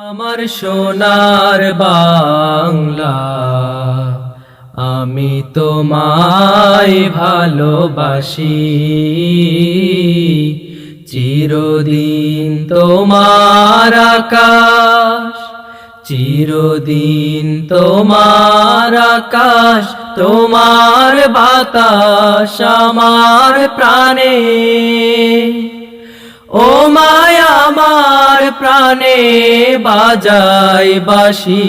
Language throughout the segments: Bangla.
আমার সোনার বাংলা, আমি তোমায় ভালোবাসি। চিরদিন তোমার আকাশ, চিরদিন তোমার আকাশ, তোমার বাতাস আমার প্রাণে। ও মায়া আমার প্রাণে বাজায় বাঁশি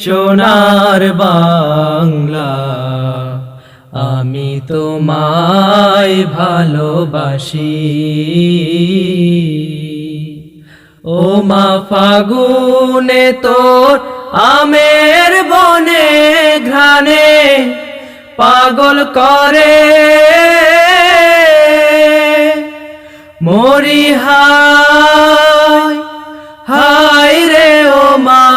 সোনার বাংলা, আমি তোমায় ভালোবাসি। ও মা ফাগুনে তোর আমের বনে ঘ্রাণে পাগল করে মরি হায় হায় রে। ও মা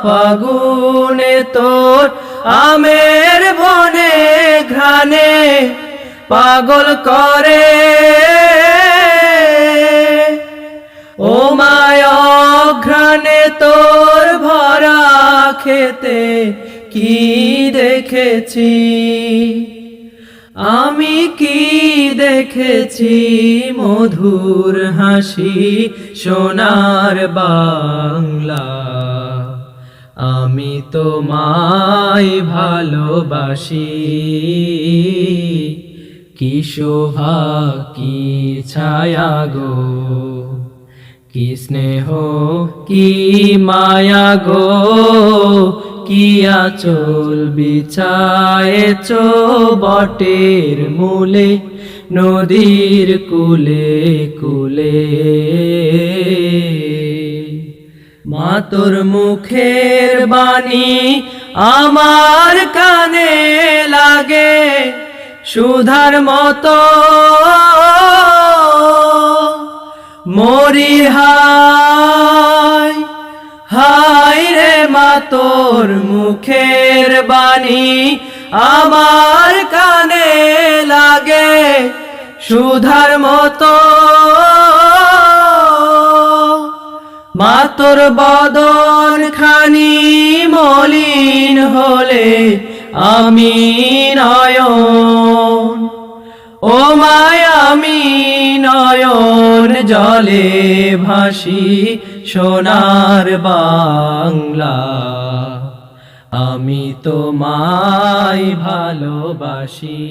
ফাগুনে তোর আমের বনে ঘ্রাণে পাগল করে। ও মায়া ঘ্রাণে তোর ভরা খেতে কি দেখেছি, আমি কি দেখেছি মধুর হাসি সোনার বাংলা, আমি তোমায় ভালোবাসি। কি শোভা কি ছায়া গো, কি স্নেহ কি মায়া গো, কি আঁচল বিছায়েছ বটের মূলে নদীর কূলে কূলে। মা তোর মুখের বাণী আমার কানে লাগে সুধার মতো, মরি হায় হায় রে। মা তোর মুখের বাণী আমার কানে লাগে সুধার মতো, মা তোর বদন খানি মলিন হলে আমি নয়ন, ও মায়া আমি নয়ন জলে ভাসি সোনার বাংলা, আমি তোমায় ভালোবাসি।